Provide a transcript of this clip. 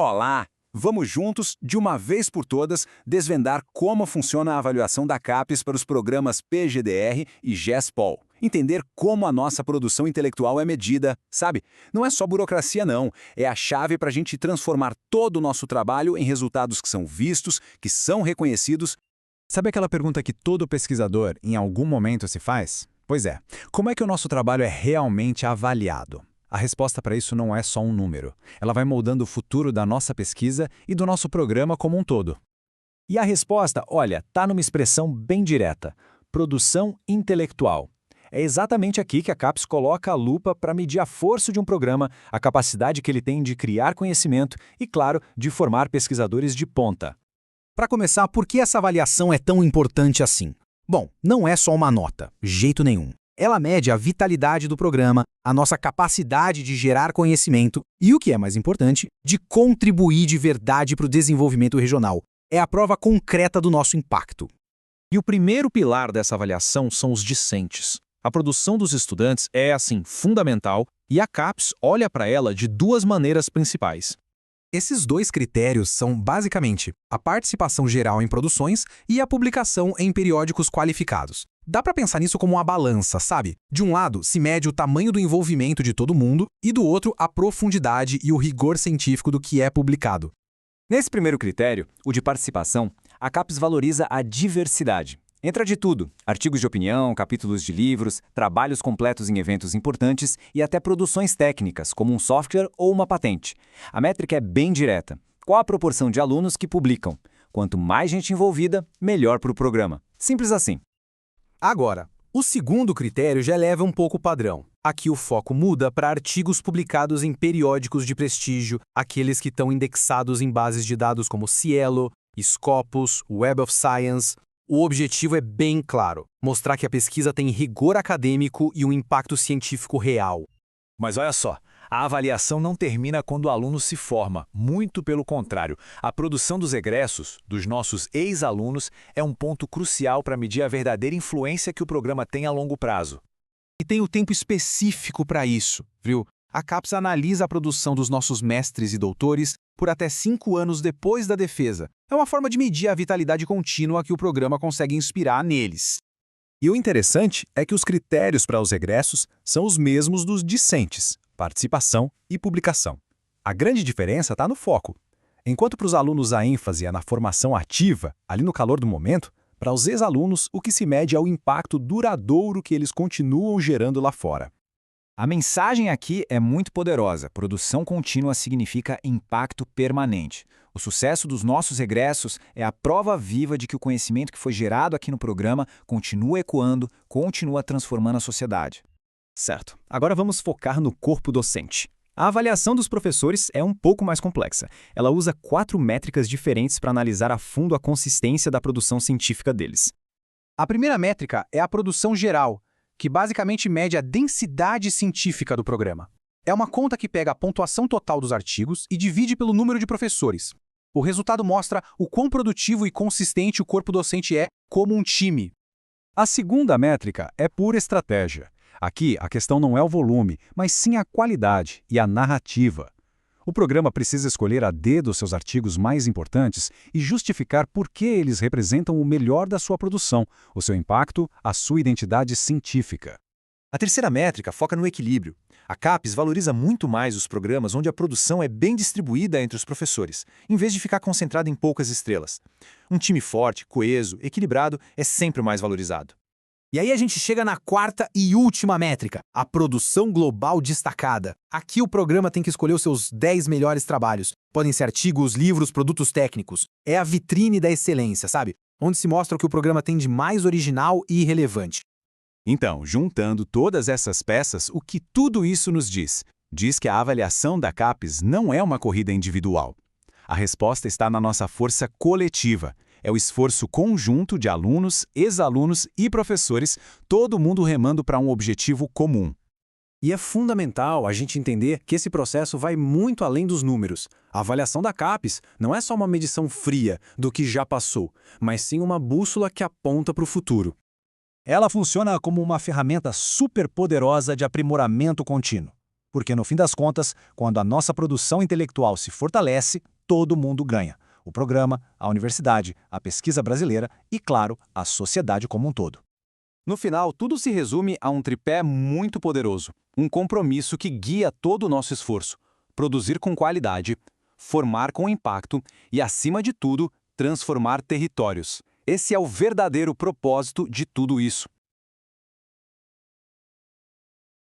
Olá! Vamos juntos, de uma vez por todas, desvendar como funciona a avaliação da CAPES para os programas PGDR e GES-POL. Entender como a nossa produção intelectual é medida, sabe? Não é só burocracia não, é a chave para a gente transformar todo o nosso trabalho em resultados que são vistos, que são reconhecidos. Sabe aquela pergunta que todo pesquisador, em algum momento, se faz? Pois é, como é que o nosso trabalho é realmente avaliado? A resposta para isso não é só um número. Ela vai moldando o futuro da nossa pesquisa e do nosso programa como um todo. E a resposta, olha, está numa expressão bem direta: produção intelectual. É exatamente aqui que a CAPES coloca a lupa para medir a força de um programa, a capacidade que ele tem de criar conhecimento e, claro, de formar pesquisadores de ponta. Para começar, por que essa avaliação é tão importante assim? Bom, não é só uma nota, jeito nenhum. Ela mede a vitalidade do programa, a nossa capacidade de gerar conhecimento e, o que é mais importante, de contribuir de verdade para o desenvolvimento regional. É a prova concreta do nosso impacto. E o primeiro pilar dessa avaliação são os discentes. A produção dos estudantes é, assim, fundamental e a CAPES olha para ela de duas maneiras principais. Esses dois critérios são, basicamente, a participação geral em produções e a publicação em periódicos qualificados. Dá para pensar nisso como uma balança, sabe? De um lado, se mede o tamanho do envolvimento de todo mundo e do outro, a profundidade e o rigor científico do que é publicado. Nesse primeiro critério, o de participação, a CAPES valoriza a diversidade. Entra de tudo: artigos de opinião, capítulos de livros, trabalhos completos em eventos importantes e até produções técnicas, como um software ou uma patente. A métrica é bem direta. Qual a proporção de alunos que publicam? Quanto mais gente envolvida, melhor para o programa. Simples assim. Agora, o segundo critério já eleva um pouco o padrão. Aqui o foco muda para artigos publicados em periódicos de prestígio, aqueles que estão indexados em bases de dados como Cielo, Scopus, Web of Science. O objetivo é bem claro: mostrar que a pesquisa tem rigor acadêmico e um impacto científico real. Mas olha só, a avaliação não termina quando o aluno se forma, muito pelo contrário. A produção dos egressos, dos nossos ex-alunos, é um ponto crucial para medir a verdadeira influência que o programa tem a longo prazo. E tem o tempo específico para isso, viu? A CAPES analisa a produção dos nossos mestres e doutores por até 5 anos depois da defesa. É uma forma de medir a vitalidade contínua que o programa consegue inspirar neles. E o interessante é que os critérios para os egressos são os mesmos dos discentes: participação e publicação. A grande diferença está no foco. Enquanto para os alunos a ênfase é na formação ativa, ali no calor do momento, para os ex-alunos o que se mede é o impacto duradouro que eles continuam gerando lá fora. A mensagem aqui é muito poderosa. Produção contínua significa impacto permanente. O sucesso dos nossos egressos é a prova viva de que o conhecimento que foi gerado aqui no programa continua ecoando, continua transformando a sociedade. Certo. Agora vamos focar no corpo docente. A avaliação dos professores é um pouco mais complexa. Ela usa 4 métricas diferentes para analisar a fundo a consistência da produção científica deles. A primeira métrica é a produção geral, que basicamente mede a densidade científica do programa. É uma conta que pega a pontuação total dos artigos e divide pelo número de professores. O resultado mostra o quão produtivo e consistente o corpo docente é como um time. A segunda métrica é pura estratégia. Aqui, a questão não é o volume, mas sim a qualidade e a narrativa. O programa precisa escolher a dedo os seus artigos mais importantes e justificar por que eles representam o melhor da sua produção, o seu impacto, a sua identidade científica. A terceira métrica foca no equilíbrio. A CAPES valoriza muito mais os programas onde a produção é bem distribuída entre os professores, em vez de ficar concentrada em poucas estrelas. Um time forte, coeso, equilibrado é sempre mais valorizado. E aí a gente chega na quarta e última métrica, a produção global destacada. Aqui o programa tem que escolher os seus 10 melhores trabalhos. Podem ser artigos, livros, produtos técnicos. É a vitrine da excelência, sabe? Onde se mostra o que o programa tem de mais original e relevante. Então, juntando todas essas peças, o que tudo isso nos diz? Diz que a avaliação da CAPES não é uma corrida individual. A resposta está na nossa força coletiva. É o esforço conjunto de alunos, ex-alunos e professores, todo mundo remando para um objetivo comum. E é fundamental a gente entender que esse processo vai muito além dos números. A avaliação da CAPES não é só uma medição fria do que já passou, mas sim uma bússola que aponta para o futuro. Ela funciona como uma ferramenta superpoderosa de aprimoramento contínuo. Porque, no fim das contas, quando a nossa produção intelectual se fortalece, todo mundo ganha: o programa, a universidade, a pesquisa brasileira e, claro, a sociedade como um todo. No final, tudo se resume a um tripé muito poderoso, um compromisso que guia todo o nosso esforço: produzir com qualidade, formar com impacto e, acima de tudo, transformar territórios. Esse é o verdadeiro propósito de tudo isso.